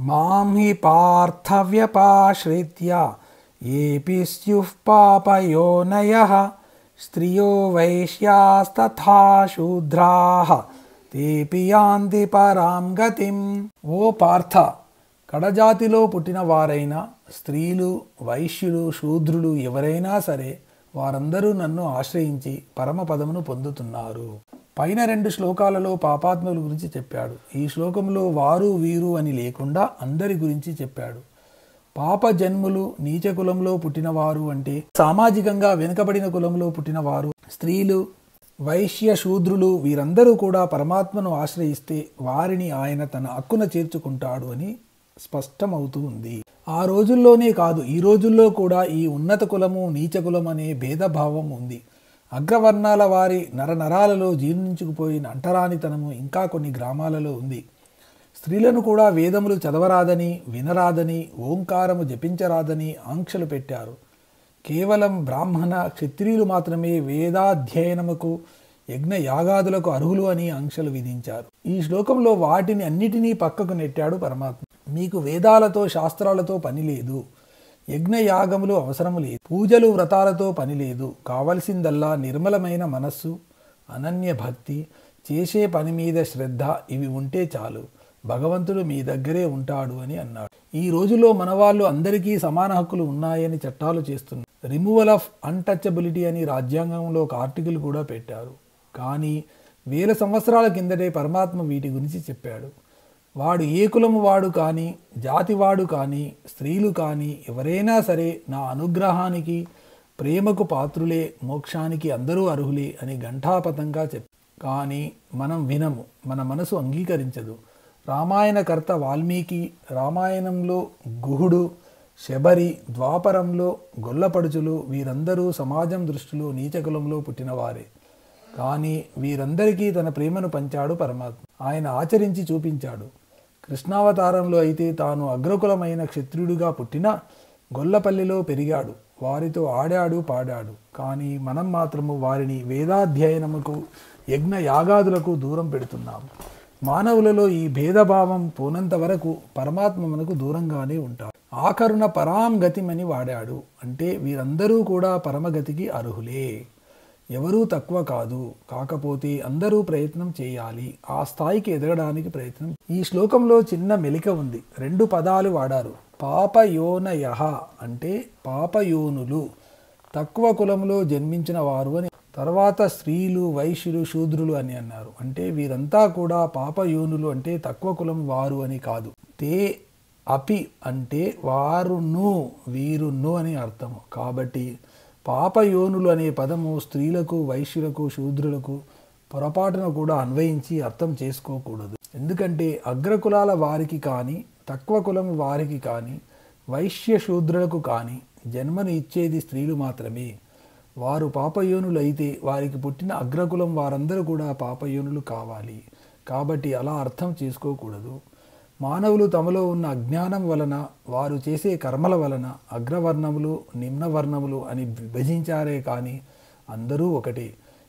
మాం హి పార్థవ్యపాశ్రిత్య ఏపి స్యుః పాపయోనయః స్త్రియో వైశ్యాస్తథా శూద్రాః తేపి యాంతి పరాం గతిం. ఓ పార్థ, కడజాతిలో పుట్టిన వారైనా స్త్రీలు, వైశ్యులు, శూద్రులు ఎవరైనా సరే వారందరూ నన్ను ఆశ్రయించి పరమపదమును పొందుతున్నారు. పైన 2 శ్లోకాలలో పాపాత్ముల గురించి చెప్పాడు. ఈ శ్లోకంలో వారు వీరు అని లేకుండా అందరి గురించి చెప్పాడు. పాప జన్ములు నీచ కులంలో పుట్టినవారు అంటే సామాజికంగా వెనుకబడిన కులంలో పుట్టినవారు, స్త్రీలు, వైశ్య, శూద్రులు వీరందరూ కూడా పరమాత్మను ఆశ్రయిస్తే వారిని ఆయన తన హక్కున చేర్చుకుంటాడు అని స్పష్టమవుతూ ఉంది. ఆ రోజుల్లోనే కాదు, ఈ రోజుల్లో కూడా ఈ ఉన్నత కులము నీచ కులం అనే భేదభావం ఉంది. అగ్రవర్ణాల వారి నరనరాలలో జీర్ణించుకుపోయిన అంటరానితనము ఇంకా కొన్ని గ్రామాలలో ఉంది. స్త్రీలను కూడా వేదములు చదవరాదని, వినరాదని, ఓంకారము జపించరాదని ఆంక్షలు పెట్టారు. కేవలం బ్రాహ్మణ, క్షత్రియులు మాత్రమే వేదాధ్యయనముకు, యజ్ఞ యాగాదులకు అర్హులు అని ఆంక్షలు విధించారు. ఈ శ్లోకంలో వాటిని అన్నిటినీ పక్కకు నెట్టాడు పరమాత్మ. మీకు వేదాలతో, శాస్త్రాలతో పని లేదు, యజ్ఞ యాగములు అవసరము లేదు, పూజలు వ్రతాలతో పని లేదు. కావలసిందల్లా నిర్మలమైన మనస్సు, అనన్య భక్తి, చేసే పని మీద శ్రద్ధ, ఇవి ఉంటే చాలు, భగవంతుడు మీ దగ్గరే ఉంటాడు అని అన్నాడు. ఈ రోజుల్లో మనవాళ్ళు అందరికీ సమాన హక్కులు ఉన్నాయని చట్టాలు చేస్తున్నారు. రిమూవల్ ఆఫ్ అన్టచబిలిటీ అని రాజ్యాంగంలో ఒక ఆర్టికల్ కూడా పెట్టారు. కానీ 1000 సంవత్సరాల కిందటే పరమాత్మ వీటి గురించి చెప్పాడు. వాడు ఏ కులము వాడు కానీ, జాతివాడు కానీ, స్త్రీలు కానీ ఎవరైనా సరే నా అనుగ్రహానికి, ప్రేమకు పాత్రులే, మోక్షానికి అందరూ అర్హులే అని ఘంటాపథంగా చెప్పాడు. కానీ మనం వినము, మన మనసు అంగీకరించదు. రామాయణకర్త వాల్మీకి, రామాయణంలో గుహుడు, శబరి, ద్వాపరంలో గొల్లపడుచులు వీరందరూ సమాజం దృష్టిలో నీచకులంలో పుట్టినవారే. కానీ వీరందరికీ తన ప్రేమను పంచాడు పరమాత్మ. ఆయన ఆచరించి చూపించాడు. కృష్ణావతారంలో అయితే తాను అగ్రకులమైన క్షత్రియుడిగా పుట్టిన గొల్లపల్లిలో పెరిగాడు. వారితో ఆడాడు, పాడాడు. కానీ మనం మాత్రము వారిని వేదాధ్యయనముకు, యజ్ఞ యాగాదులకు దూరం పెడుతున్నాము. మానవులలో ఈ భేదభావం పోనంత వరకు పరమాత్మ మనకు దూరంగానే ఉంటాడు. ఆకరుణ పరాం గతిమని వాడాడు. అంటే వీరందరూ కూడా పరమగతికి అర్హులే, ఎవరూ తక్కువ కాదు. కాకపోతే అందరూ ప్రయత్నం చేయాలి, ఆ స్థాయికి ఎదగడానికి ప్రయత్నం. ఈ శ్లోకంలో చిన్న మెలిక ఉంది. 2 పదాలు వాడారు. పాపయోనయః అంటే పాపయోనులు, తక్కువ కులంలో జన్మించిన వారు అని. తర్వాత స్త్రీలు, వైశ్యులు, శూద్రులు అని అన్నారు. అంటే వీరంతా కూడా పాపయోనులు అంటే తక్కువ కులం వారు అని కాదు. తే అపి అంటే వారును, వీరును అని అర్థము. కాబట్టి పాపయోనులు అనే పదము స్త్రీలకు, వైశ్యులకు, శూద్రులకు పొరపాటున కూడా అన్వయించి అర్థం చేసుకోకూడదు. ఎందుకంటే అగ్రకులాల వారికి కానీ, తక్కువ కులం వారికి కానీ, వైశ్య శూద్రులకు కానీ జన్మను ఇచ్చేది స్త్రీలు మాత్రమే. వారు పాపయోనులు అయితే వారికి పుట్టిన అగ్రకులం వారందరూ కూడా పాపయోనులు కావాలి. కాబట్టి అలా అర్థం చేసుకోకూడదు. మానవులు తమలో ఉన్న అజ్ఞానం వలన, వారు చేసే కర్మల వలన అగ్రవర్ణములు, నిమ్నవర్ణములు అని విభజించారే కానీ అందరూ ఒకటే.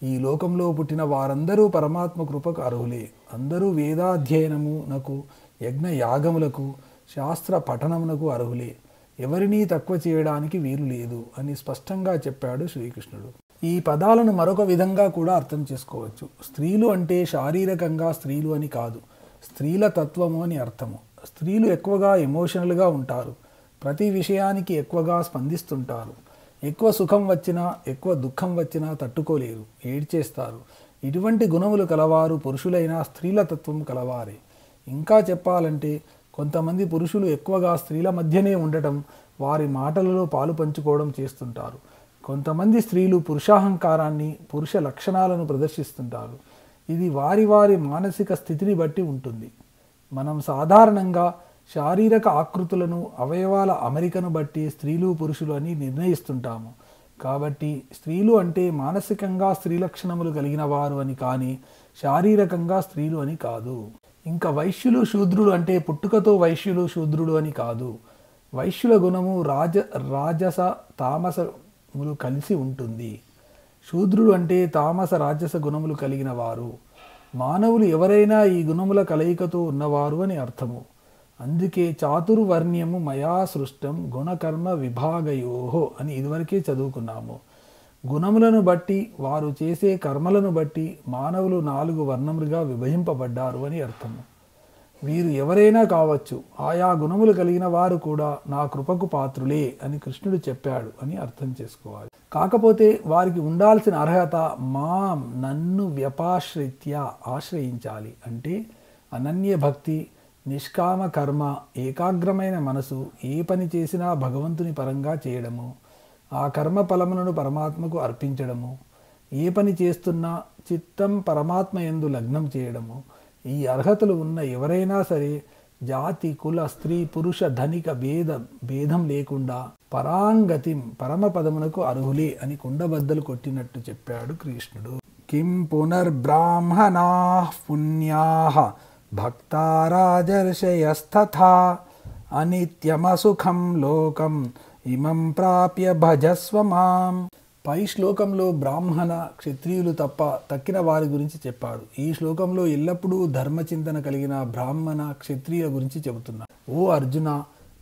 ఈ లోకంలో పుట్టిన వారందరూ పరమాత్మ కృపకు అర్హులే. అందరూ వేదాధ్యయనమునకు, యజ్ఞ యాగములకు, శాస్త్ర పఠనమునకు అర్హులే. ఎవరినీ తక్కువ చేయడానికి వీలు లేదు అని స్పష్టంగా చెప్పాడు శ్రీకృష్ణుడు. ఈ పదాలను మరొక విధంగా కూడా అర్థం చేసుకోవచ్చు. స్త్రీలు అంటే శారీరకంగా స్త్రీలు అని కాదు, స్త్రీల తత్వము అని అర్థము. స్త్రీలు ఎక్కువగా ఎమోషనల్గా ఉంటారు, ప్రతి విషయానికి ఎక్కువగా స్పందిస్తుంటారు. ఎక్కువ సుఖం వచ్చినా, ఎక్కువ దుఃఖం వచ్చినా తట్టుకోలేరు, ఏడ్చేస్తారు. ఇటువంటి గుణములు కలవారు పురుషులైన స్త్రీల తత్వం కలవారే. ఇంకా చెప్పాలంటే కొంతమంది పురుషులు ఎక్కువగా స్త్రీల మధ్యనే ఉండటం, వారి మాటలలో పాలు పంచుకోవడం చేస్తుంటారు. కొంతమంది స్త్రీలు పురుషాహంకారాన్ని, పురుష లక్షణాలను ప్రదర్శిస్తుంటారు. ఇది వారి వారి మానసిక స్థితిని బట్టి ఉంటుంది. మనం సాధారణంగా శారీరక ఆకృతులను, అవయవాల అమరికను బట్టి స్త్రీలు, పురుషులు అని నిర్ణయిస్తుంటాము. కాబట్టి స్త్రీలు అంటే మానసికంగా స్త్రీ లక్షణములు కలిగిన వారు అని కానీ, శారీరకంగా స్త్రీలు అని కాదు. ఇంకా వైశ్యులు, శూద్రులు అంటే పుట్టుకతో వైశ్యులు, శూద్రులు అని కాదు. వైశ్యుల గుణము రాజస తామసములు కలిసి ఉంటుంది. శూద్రుడు అంటే తామస రాజస గుణములు కలిగిన వారు. మానవులు ఎవరైనా ఈ గుణముల కలయికతో ఉన్నవారు అని అర్థము. అందుకే చాతుర్వర్ణ్యము మయా సృష్టం గుణకర్మ విభాగయోహో అని ఇదివరకే చదువుకున్నాము. గుణములను బట్టి వారు చేసే కర్మలను బట్టి మానవులు 4 వర్ణములుగా విభజింపబడ్డారు అని అర్థము. వీరు ఎవరైనా కావచ్చు, ఆయా గుణములు కలిగిన వారు కూడా నా కృపకు పాత్రులే అని కృష్ణుడు చెప్పాడు అని అర్థం చేసుకోవాలి. కాకపోతే వారికి ఉండాల్సిన అర్హత నన్ను వ్యపాశ్రిత్య ఆశ్రయించాలి, అంటే అనన్య భక్తి, నిష్కామ కర్మ, ఏకాగ్రమైన మనసు, ఏ పని చేసినా భగవంతుని పరంగా చేయడము, ఆ కర్మ ఫలములను పరమాత్మకు అర్పించడము, ఏ పని చేస్తున్నా చిత్తం పరమాత్మ యందు లగ్నం చేయడము. ఈ అర్హతలు ఉన్న ఎవరైనా సరే జాతి, కుల, స్త్రీ, పురుష, ధనిక భేదం లేకుండా పరాంగతిం పరమపదమునకు అర్హులే అని కుండబద్దలు కొట్టినట్టు చెప్పాడు కృష్ణుడు. కిం పునర్బ్రాహ్మణా పుణ్యా భక్తా రాజర్షయస్తథా అనిత్యమసుఖం లోకం ఇమం ప్రాప్య భజస్వ మాం. పై శ్లోకంలో బ్రాహ్మణ, క్షత్రియులు తప్ప తక్కిన వారి గురించి చెప్పాడు. ఈ శ్లోకంలో ఎల్లప్పుడూ ధర్మచింతన కలిగిన బ్రాహ్మణ, క్షత్రియుల గురించి చెబుతున్నాడు. ఓ అర్జున,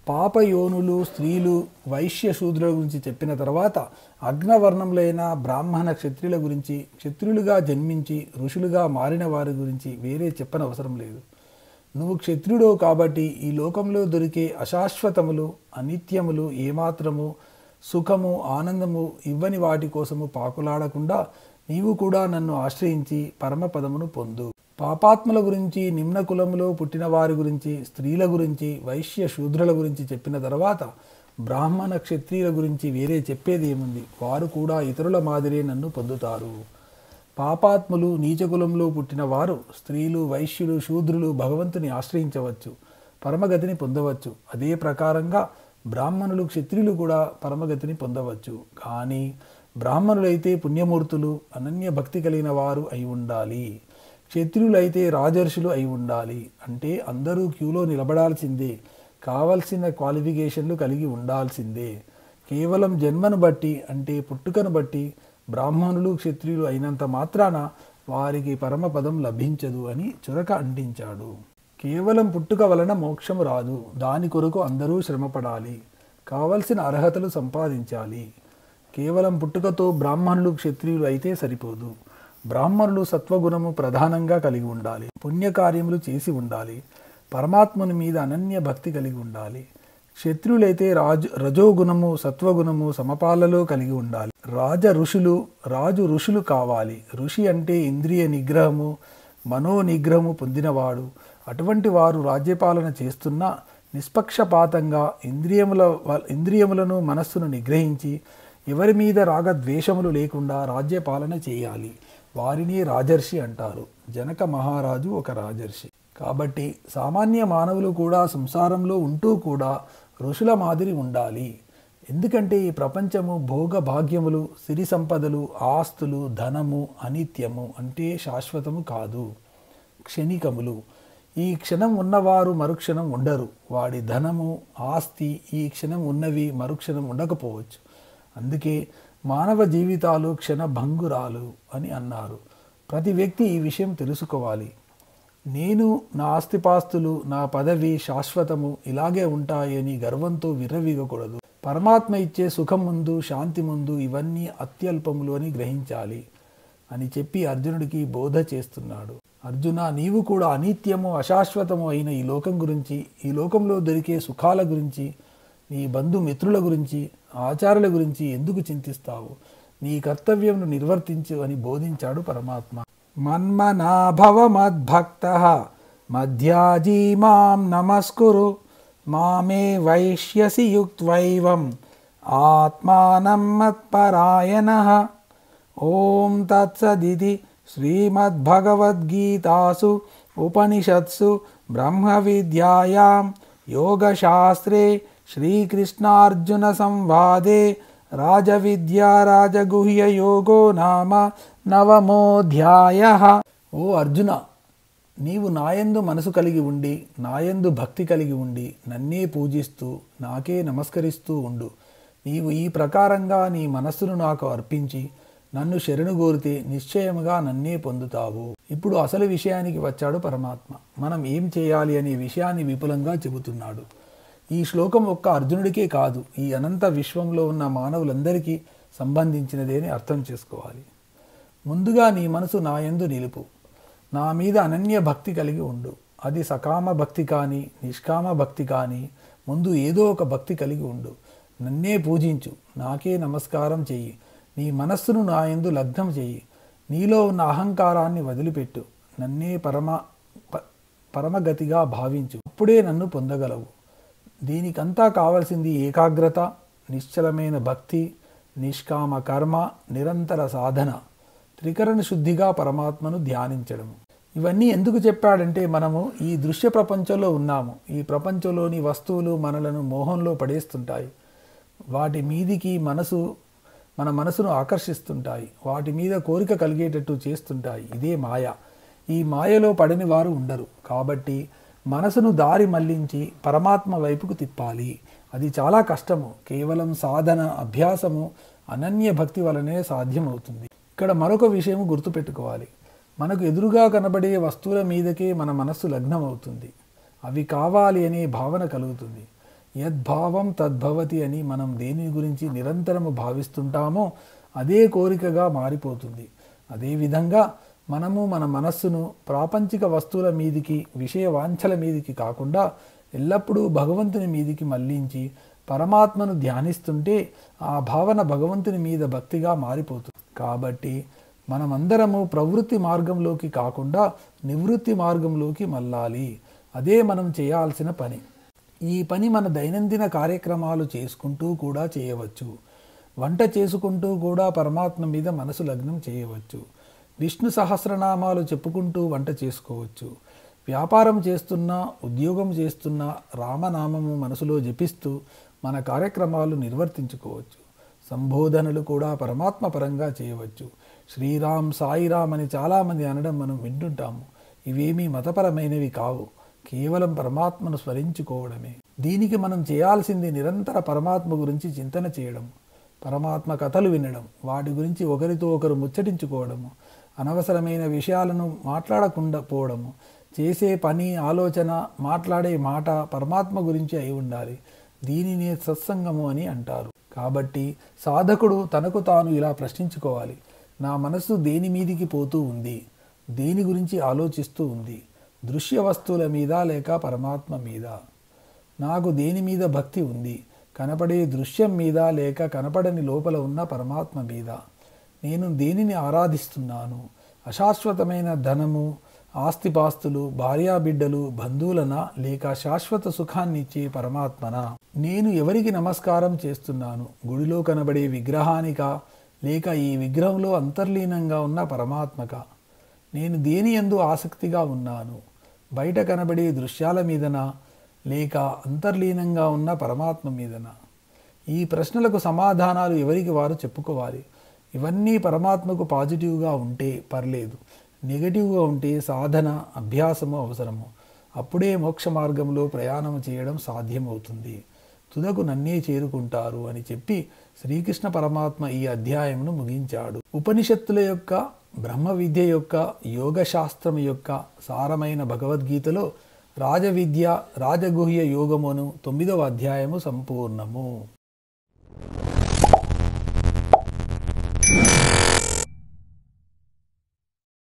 పాపయోనులు, స్త్రీలు, వైశ్య శూద్రుల గురించి చెప్పిన తర్వాత అగ్నవర్ణములైన బ్రాహ్మణ, క్షత్రియుల గురించి, క్షత్రియులుగా జన్మించి ఋషులుగా మారిన వారి గురించి వేరే చెప్పనవసరం లేదు. నువ్వు క్షత్రియుడో కాబట్టి ఈ లోకంలో దొరికే అశాశ్వతములు, అనిత్యములు, ఏమాత్రము సుఖము, ఆనందము ఇవ్వని వాటి కోసము పాకులాడకుండా నీవు కూడా నన్ను ఆశ్రయించి పరమపదమును పొందు. పాపాత్ముల గురించి, నిమ్న కులములో పుట్టిన వారి గురించి, స్త్రీల గురించి, వైశ్య శూద్రుల గురించి చెప్పిన తర్వాత బ్రాహ్మణ, క్షత్రియుల గురించి వేరే చెప్పేది ఏముంది? వారు కూడా ఇతరుల మాదిరే నన్ను పొందుతారు. పాపాత్ములు, నీచకులంలో పుట్టిన వారు, స్త్రీలు, వైశ్యులు, శూద్రులు భగవంతుని ఆశ్రయించవచ్చు, పరమగతిని పొందవచ్చు. అదే ప్రకారంగా బ్రాహ్మణులు, క్షత్రియులు కూడా పరమగతిని పొందవచ్చు. కానీ బ్రాహ్మణులైతే పుణ్యమూర్తులు, అనన్య భక్తి కలిగిన వారు అయి ఉండాలి. క్షత్రియులైతే రాజర్షులు అయి ఉండాలి. అంటే అందరూ క్యూలో నిలబడాల్సిందే, కావలసిన క్వాలిఫికేషన్లు కలిగి ఉండాల్సిందే. కేవలం జన్మను బట్టి, అంటే పుట్టుకను బట్టి బ్రాహ్మణులు, క్షత్రియులు అయినంత మాత్రాన వారికి పరమపదం లభించదు అని చురక అంటించాడు. కేవలం పుట్టుక వలన మోక్షము రాదు. దాని కొరకు అందరూ శ్రమపడాలి, కావలసిన అర్హతలు సంపాదించాలి. కేవలం పుట్టుకతో బ్రాహ్మణులు, క్షత్రియులు అయితే సరిపోదు. బ్రాహ్మణులు సత్వగుణము ప్రధానంగా కలిగి ఉండాలి, పుణ్యకార్యములు చేసి ఉండాలి, పరమాత్మని మీద అనన్య భక్తి కలిగి ఉండాలి. క్షత్రియులైతే రజోగుణము, సత్వగుణము సమపాలలో కలిగి ఉండాలి. రాజు ఋషులు కావాలి. ఋషి అంటే ఇంద్రియ నిగ్రహము, మనోనిగ్రహము పొందినవాడు. అటువంటి వారు రాజ్యపాలన చేస్తున్నా నిష్పక్షపాతంగా ఇంద్రియములను, మనస్సును నిగ్రహించి ఎవరి మీద రాగద్వేషములు లేకుండా రాజ్యపాలన చేయాలి. వారిని రాజర్షి అంటారు. జనక మహారాజు ఒక రాజర్షి. కాబట్టి సామాన్య మానవులు కూడా సంసారంలో ఉంటూ కూడా ఋషుల మాదిరి ఉండాలి. ఎందుకంటే ఈ ప్రపంచము భోగ భాగ్యములు, సిరి సంపదలు, ఆస్తులు, ధనము అనిత్యము, అంటే శాశ్వతము కాదు, క్షణికములు. ఈ క్షణం ఉన్నవారు మరుక్షణం ఉండరు. వాడి ధనము, ఆస్తి ఈ క్షణం ఉన్నవి మరుక్షణం ఉండకపోవచ్చు. అందుకే మానవ జీవితాలు క్షణభంగురాలు అని అన్నారు. ప్రతి వ్యక్తి ఈ విషయం తెలుసుకోవాలి. నేను, నా ఆస్తిపాస్తులు, నా పదవి శాశ్వతము, ఇలాగే ఉంటాయని గర్వంతో విర్రవీగకూడదు. పరమాత్మ ఇచ్చే సుఖం ముందు, శాంతి ముందు ఇవన్నీ అత్యల్పములు అని గ్రహించాలి అని చెప్పి అర్జునుడికి బోధ చేస్తున్నాడు. అర్జున, నీవు కూడా అనిత్యము, అశాశ్వతము అయిన ఈ లోకం గురించి, ఈ లోకంలో దొరికే సుఖాల గురించి, నీ బంధుమిత్రుల గురించి, ఆచారాల గురించి ఎందుకు చింతిస్తావు? నీ కర్తవ్యంను నిర్వర్తించు అని బోధించాడు పరమాత్మ. మన్మనా భవ మద్భక్తః మధ్యాజీ మాం నమస్కురు మామే వైష్యసి యుక్త్వైవం ఆత్మానం మత్పరాయణః. ఓం తత్సదితి శ్రీమద్భగవద్గీతాసు ఉపనిషత్సు బ్రహ్మ విద్యాయాం యోగశాస్త్రే శ్రీకృష్ణార్జున సంవాదే రాజవిద్యా రాజగుహ్య యోగో నామ నవమోధ్యాయః. ఓ అర్జున, నీవు నాయందు మనసు కలిగి ఉండి, నాయందు భక్తి కలిగి ఉండి, నన్నే పూజిస్తూ, నాకే నమస్కరిస్తూ ఉండు. నీవు ఈ ప్రకారంగా నీ మనస్సును నాకు అర్పించి, నన్ను శరణు కోరితే నిశ్చయముగా నన్నే పొందుతావు. ఇప్పుడు అసలు విషయానికి వచ్చాడు పరమాత్మ. మనం ఏం చేయాలి అనే విషయాన్ని విపులంగా చెబుతున్నాడు. ఈ శ్లోకం ఒక్క అర్జునుడికే కాదు, ఈ అనంత విశ్వంలో ఉన్న మానవులందరికీ సంబంధించినదే అని అర్థం చేసుకోవాలి. ముందుగా నీ మనసు నా యందు నిలుపు. నా మీద అనన్య భక్తి కలిగి ఉండు. అది సకామ భక్తి కానీ నిష్కామ భక్తి కానీ ముందు ఏదో ఒక భక్తి కలిగి ఉండు. నన్నే పూజించు, నాకే నమస్కారం చెయ్యి. నీ మనస్సును నా యందు లగ్నం చెయ్యి. నీలో ఉన్న అహంకారాన్ని వదిలిపెట్టు. నన్నే పరమగతిగా భావించు. అప్పుడే నన్ను పొందగలవు. దీనికంతా కావలసింది ఏకాగ్రత, నిశ్చలమైన భక్తి, నిష్కామ కర్మ, నిరంతర సాధన, త్రికరణ శుద్ధిగా పరమాత్మను ధ్యానించడము. ఇవన్నీ ఎందుకు చెప్పాడంటే మనము ఈ దృశ్య ప్రపంచంలో ఉన్నాము. ఈ ప్రపంచంలోని వస్తువులు మనలను మోహంలో పడేస్తుంటాయి. వాటి మీదికి మన మనసును ఆకర్షిస్తుంటాయి. వాటి మీద కోరిక కలిగేటట్టు చేస్తుంటాయి. ఇదే మాయ. ఈ మాయలో పడని వారు ఉండరు. కాబట్టి మనసును దారి మళ్లించి పరమాత్మ వైపుకు తిప్పాలి. అది చాలా కష్టము. కేవలం సాధన, అభ్యాసము, అనన్య భక్తి వలనే సాధ్యమవుతుంది. ఇక్కడ మరొక విషయం గుర్తుపెట్టుకోవాలి. మనకు ఎదురుగా కనబడే వస్తువుల మీదకే మన మనస్సు లగ్నం అవుతుంది. అవి కావాలి అనే భావన కలుగుతుంది. యద్భావం తద్భవతి అని మనం దేని గురించి నిరంతరము భావిస్తుంటామో అదే కోరికగా మారిపోతుంది. అదేవిధంగా మనము మన మనస్సును ప్రాపంచిక వస్తువుల మీదికి, విషయ వాంఛల మీదికి కాకుండా ఎల్లప్పుడూ భగవంతుని మీదికి మళ్లించి పరమాత్మను ధ్యానిస్తుంటే ఆ భావన భగవంతుని మీద భక్తిగా మారిపోతుంది. కాబట్టి మనమందరము ప్రవృత్తి మార్గంలోకి కాకుండా నివృత్తి మార్గంలోకి మళ్ళాలి. అదే మనం చేయాల్సిన పని. ఈ పని మన దైనందిన కార్యక్రమాలు చేసుకుంటూ కూడా చేయవచ్చు. వంట చేసుకుంటూ కూడా పరమాత్మ మీద మనసు లగ్నం చేయవచ్చు. విష్ణు సహస్రనామాలు చెప్పుకుంటూ వంట చేసుకోవచ్చు. వ్యాపారం చేస్తున్నా, ఉద్యోగం చేస్తున్నా రామనామము మనసులో జపిస్తూ మన కార్యక్రమాలు నిర్వర్తించుకోవచ్చు. సంబోధనలు కూడా పరమాత్మ పరంగా చేయవచ్చు. శ్రీరామ్, సాయిరామ్ అని చాలామంది అనడం మనం వింటుంటాము. ఇవేమీ మతపరమైనవి కావు. కేవలం పరమాత్మను స్మరించుకోవడమే. దీనికి మనం చేయాల్సింది నిరంతర పరమాత్మ గురించి చింతన చేయడం, పరమాత్మ కథలు వినడం, వాటి గురించి ఒకరితో ఒకరు ముచ్చటించుకోవడము, అనవసరమైన విషయాలను మాట్లాడకుండా పోవడము. చేసే పని, ఆలోచన, మాట్లాడే మాట పరమాత్మ గురించి అయి ఉండాలి. దీనినే సత్సంగము అని అంటారు. కాబట్టి సాధకుడు తనకు తాను ఇలా ప్రశ్నించుకోవాలి. నా మనస్సు దేని మీదికి పోతూ ఉంది? దేని గురించి ఆలోచిస్తూ ఉంది? దృశ్య వస్తువుల మీద లేక పరమాత్మ మీద? నాకు దేని మీద భక్తి ఉంది? కనపడే దృశ్యం మీద లేక కనపడని లోపల ఉన్న పరమాత్మ మీద? నేను దేనిని ఆరాధిస్తున్నాను? అశాశ్వతమైన ధనము, ఆస్తిపాస్తులు, భార్యాబిడ్డలు, బంధువులనా లేక శాశ్వత సుఖాన్నిచ్చే పరమాత్మనా? నేను ఎవరికి నమస్కారం చేస్తున్నాను? గుడిలో కనబడే విగ్రహానికా లేక ఈ విగ్రహంలో అంతర్లీనంగా ఉన్న పరమాత్మక? నేను దేని యందు ఆసక్తిగా ఉన్నాను? బయట కనబడే దృశ్యాల మీదనా లేక అంతర్లీనంగా ఉన్న పరమాత్మ మీదనా? ఈ ప్రశ్నలకు సమాధానాలు ఎవరికి వారు చెప్పుకోవాలి. ఇవన్నీ పరమాత్మకు పాజిటివ్గా ఉంటే పర్లేదు, నెగటివ్గా ఉంటే సాధన, అభ్యాసము అవసరము. అప్పుడే మోక్ష మార్గంలో ప్రయాణం చేయడం సాధ్యమవుతుంది. తుదకు నన్నే చేరుకుంటారు అని చెప్పి శ్రీకృష్ణ పరమాత్మ ఈ అధ్యాయమును ముగించాడు. ఉపనిషత్తుల యొక్క, బ్రహ్మ విద్య యొక్క, యోగశాస్త్రం యొక్క సారమైన భగవద్గీతలో రాజవిద్య, రాజగుహ్య యోగమును 9వ అధ్యాయము సంపూర్ణము.